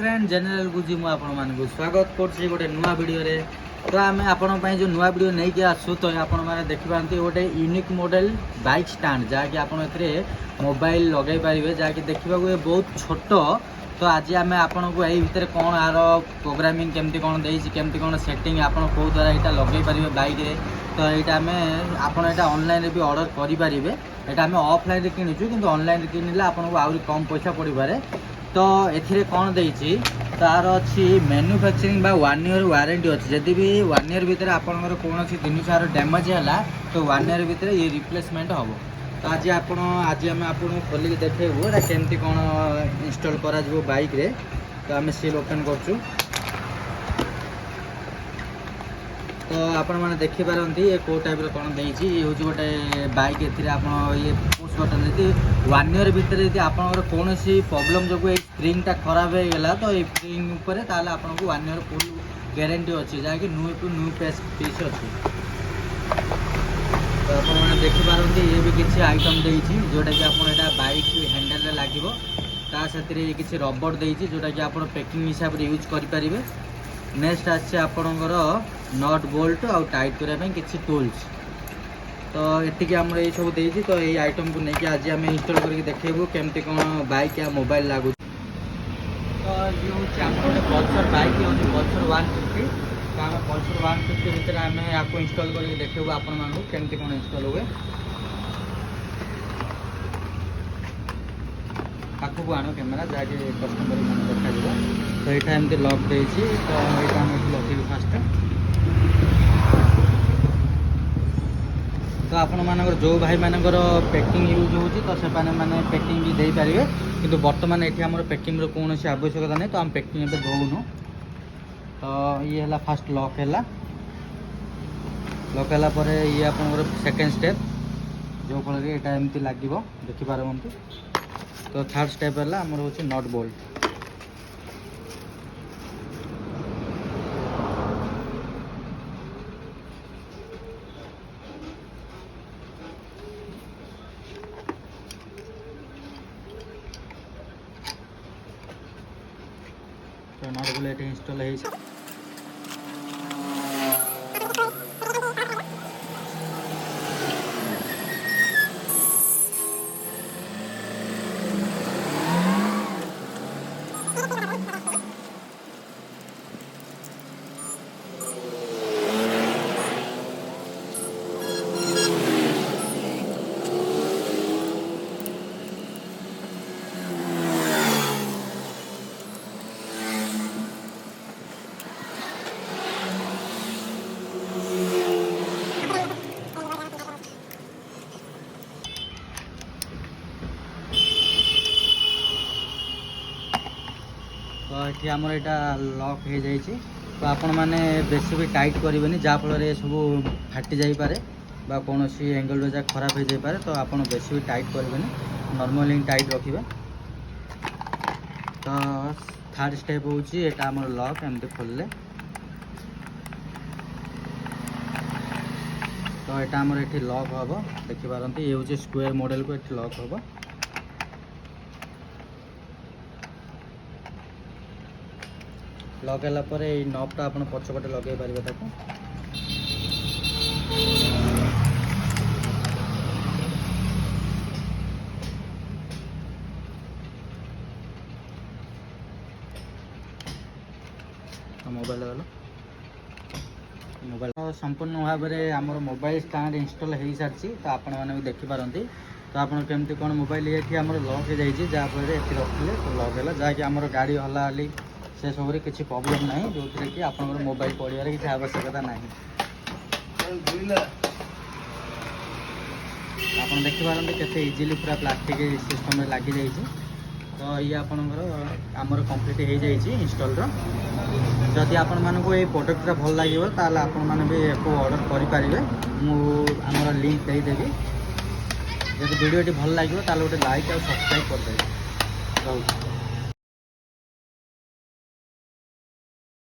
Friend general Guzzi मु आपण मानकु स्वागत करछि गोटे नुआ वीडियो रे। तो आमे आपण पई जो नुआ वीडियो नै के आसु तो आपण माने देखि पारंती गोटे यूनिक मॉडल बाइक स्टैंड जा कि आपण एतरे मोबाइल लगै परिबे जा कि देखिबा को बहुत छोटो। तो आज आमे आपण को एही भीतर कोन आर प्रोग्रामिंग केमती कोन देछि केमती कोन सेटिंग आपण को द्वारा एटा लगै परिबे बाइक रे। तो एटा आमे आपण एटा ऑनलाइन रे भी ऑर्डर करि परिबे। एटा आमे ऑफलाइन रे किनिछु किंतु ऑनलाइन रे किनिले आपण को आउरी कम पैसा पड़ी पारे। तो एथिरे कौन देइछि तार अछि मैन्युफैक्चरिंग बा 1 ईयर वारंटी अछि। जदि भी 1 ईयर भीतर आपनकर कोनोसी जिनिस आर डैमेज होला तो 1 ईयर भीतर ये रिप्लेसमेंट हबो। तो आज हम आपन खोली के देखेबो एटा केमती कोन इंस्टॉल करा जबो बाइक रे। तो हम सील ओपन करछु। तो आपण माने देखि पारंती ए को टाइप रो कोन देइछि। ये होछि गोटे बाइक एथिरे आपण ये पुश बटन यदि 1 ईयर भीतर यदि आपनकर कोनोसी प्रॉब्लम जको ए स्प्रिंग ता खराब हे गेला तो ए स्प्रिंग ऊपर ताले आपन को 1 ईयर फुल गारंटी अछि जा कि न्यू टू न्यू पीस अछि। तो आपण माने देखि पारंती ये भी किछि आइटम देइछि जोटा कि आपण एटा बाइक हैंडल रे लागिवो। ता साथरे किछि रबर देइछि जोटा कि आपण पैकिंग हिसाब रे यूज करि परिबे। नेक्स्ट आछे आपणकर नट बोल्ट आउ टाइट करबा किछि टूल्स। तो एतिके हमर ए सब देइछि। तो ए आइटम को नेकी आज हम इंस्टॉल करके देखेबो केमती कोन बाइक या मोबाइल लागु। तो ये होछि हमर पल्सर बाइक होछि पल्सर 150। तो हम पल्सर 150 भीतर हम आपको इंस्टॉल करके देखेबो आपण मानू केमती कोन इंस्टॉल होवे। आखु को आनो कैमरा जाके कस्टमर मन देखा दिबो। तो एटा एमती लॉक देइछि। तो एटा हम लॉक दिबो फास्ट। तो आपण मानकर जो भाई मानकर पैकिंग यूज होछि तो से माने पैकिंग भी देई परिबे। किंतु वर्तमान एठी हमर पैकिंग रो कोनोसी आवश्यकता नै। तो हम पैकिंग एबे दोउनु। तो ये हला फर्स्ट लॉक हला। लॉक हला परे ये आपनकर सेकंड स्टेप जो फल रे एटा एमती लागिवो देखि पारबंतु। तो थर्ड स्टेप हला हमर होछि नट बोल्ट। तो नट बोल्ट इंस्टॉल है। तो ये आमर यहाँ लॉक हो जाए। तो आपण मैंने बेसी भी टाइट करेंगे जहाँफल सब फाटी जापे बा कौन सी एंगल जहाँ खराब हो जाए। तो आप बेसी भी टाइट करेंगे नॉर्मली टाइट रखिए। तो थर्ड स्टेप होता आम लॉक एमती खोलिले। तो यहाँ आमर ये लॉक हम देखिपारती। ये हूँ स्क्वायर मॉडल को ये लॉक हम। लगेला पर ये नॉबटा आप पछपटे लगे पारे ताको। मोबाइल गलो मोबाइल संपूर्ण भाव में आमर मोबाइल स्टैंड इंस्टॉल हो सारी। तो आपण मैंने भी देखिपारती। तो आप केमती कौन मोबाइल ये आम लॉक हो जाए जहाँफल ये रखिले तो लॉक है जहाँकि आम गाड़ी हला हली से सब किसी प्रॉब्लम ना जो कि आप मोबाइल पड़ियार किसी आवश्यकता ना। आप देखिपारती केते इजिली पूरा प्लास्टिक सिस्टम लगी जाइए। तो ये आपंकर आमर कंप्लीट हो जाइए इंस्टॉल। जदि आपण मानक ये प्रोडक्टा भल लगे ताल आपण मैंने भी आपको ऑर्डर करेंगे। मुझे लिंक देदेवी। जब वीडियो भल लगे ताल गोटे लाइक और सब्सक्राइब करदे।